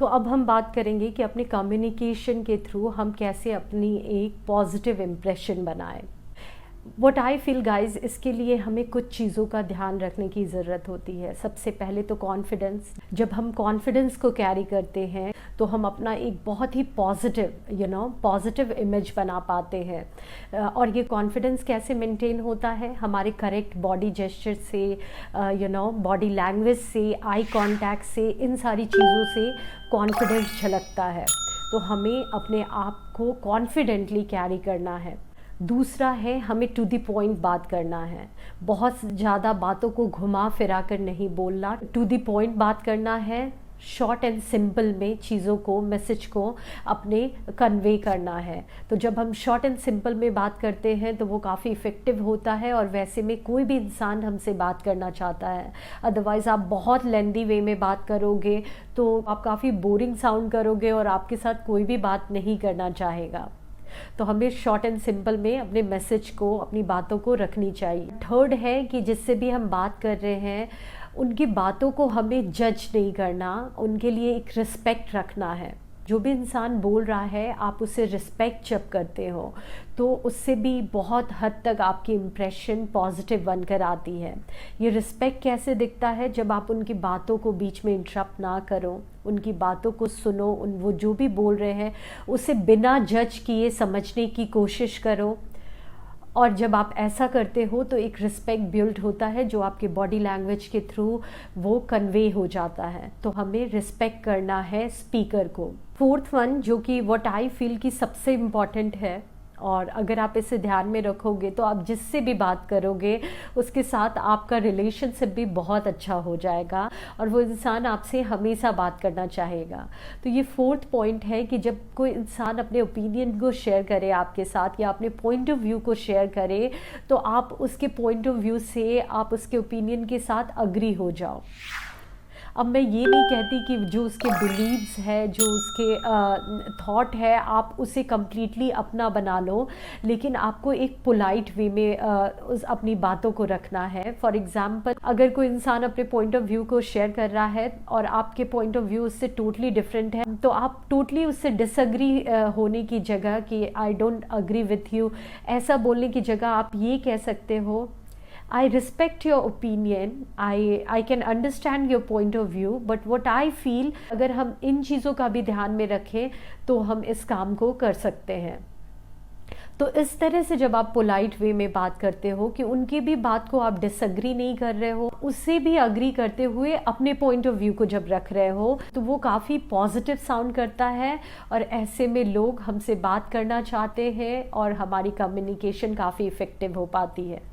तो अब हम बात करेंगे कि अपने कम्युनिकेशन के थ्रू हम कैसे अपनी एक पॉजिटिव इम्प्रेशन बनाएं। व्हाट आई फील गाइज, इसके लिए हमें कुछ चीज़ों का ध्यान रखने की ज़रूरत होती है। सबसे पहले तो कॉन्फिडेंस। जब हम कॉन्फिडेंस को कैरी करते हैं तो हम अपना एक बहुत ही पॉजिटिव इमेज बना पाते हैं। और ये कॉन्फिडेंस कैसे मेंटेन होता है? हमारे करेक्ट बॉडी जेस्चर से, बॉडी लैंग्वेज से, आई कांटेक्ट से, इन सारी चीज़ों से कॉन्फिडेंस झलकता है। तो हमें अपने आप को कॉन्फिडेंटली कैरी करना है। दूसरा है, हमें टू द पॉइंट बात करना है। बहुत ज़्यादा बातों को घुमा फिरा कर नहीं बोलना, टू द पॉइंट बात करना है। शॉर्ट एंड सिंपल में चीज़ों को, मैसेज को अपने कन्वे करना है। तो जब हम शॉर्ट एंड सिंपल में बात करते हैं तो वो काफ़ी इफ़ेक्टिव होता है। और वैसे में कोई भी इंसान हमसे बात करना चाहता है। अदरवाइज़ आप बहुत लेंदी वे में बात करोगे तो आप काफ़ी बोरिंग साउंड करोगे और आपके साथ कोई भी बात नहीं करना चाहेगा। तो हमें शॉर्ट एंड सिंपल में अपने मैसेज को, अपनी बातों को रखनी चाहिए। थर्ड है कि जिससे भी हम बात कर रहे हैं उनकी बातों को हमें जज नहीं करना, उनके लिए एक रिस्पेक्ट रखना है। जो भी इंसान बोल रहा है आप उससे रिस्पेक्ट जब करते हो तो उससे भी बहुत हद तक आपकी इम्प्रेशन पॉजिटिव बनकर आती है। ये रिस्पेक्ट कैसे दिखता है? जब आप उनकी बातों को बीच में इंटरप्ट ना करो, उनकी बातों को सुनो, वो जो भी बोल रहे हैं उसे बिना जज किए समझने की कोशिश करो। और जब आप ऐसा करते हो तो एक रिस्पेक्ट बिल्ड होता है जो आपके बॉडी लैंग्वेज के थ्रू वो कन्वे हो जाता है। तो हमें रिस्पेक्ट करना है स्पीकर को। फोर्थ वन, जो कि व्हाट आई फील की सबसे इम्पॉर्टेंट है, और अगर आप इसे ध्यान में रखोगे तो आप जिससे भी बात करोगे उसके साथ आपका रिलेशनशिप भी बहुत अच्छा हो जाएगा और वो इंसान आपसे हमेशा बात करना चाहेगा। तो ये फोर्थ पॉइंट है कि जब कोई इंसान अपने ओपिनियन को शेयर करे आपके साथ या अपने पॉइंट ऑफ व्यू को शेयर करे तो आप उसके पॉइंट ऑफ व्यू से, आप उसके ओपिनियन के साथ अग्री हो जाओ। अब मैं ये नहीं कहती कि जो उसके बिलीव्स है, जो उसके थॉट है, आप उसे कम्प्लीटली अपना बना लो, लेकिन आपको एक पोलाइट वे में उस अपनी बातों को रखना है। फॉर एग्जांपल, अगर कोई इंसान अपने पॉइंट ऑफ व्यू को शेयर कर रहा है और आपके पॉइंट ऑफ व्यू उससे टोटली डिफरेंट है, तो आप टोटली उससे डिसएग्री होने की जगह कि I don't agree with you, ऐसा बोलने की जगह आप ये कह सकते हो, I respect your opinion, I can understand your point of view, but what I feel, अगर हम इन चीज़ों का भी ध्यान में रखें तो हम इस काम को कर सकते हैं। तो इस तरह से जब आप पोलाइट वे में बात करते हो कि उनकी भी बात को आप डिसएग्री नहीं कर रहे हो, उससे भी अग्री करते हुए अपने पॉइंट ऑफ व्यू को जब रख रहे हो तो वो काफ़ी पॉजिटिव साउंड करता है और ऐसे में लोग हमसे बात करना चाहते हैं और हमारी कम्युनिकेशन काफ़ी इफ़ेक्टिव हो पाती है।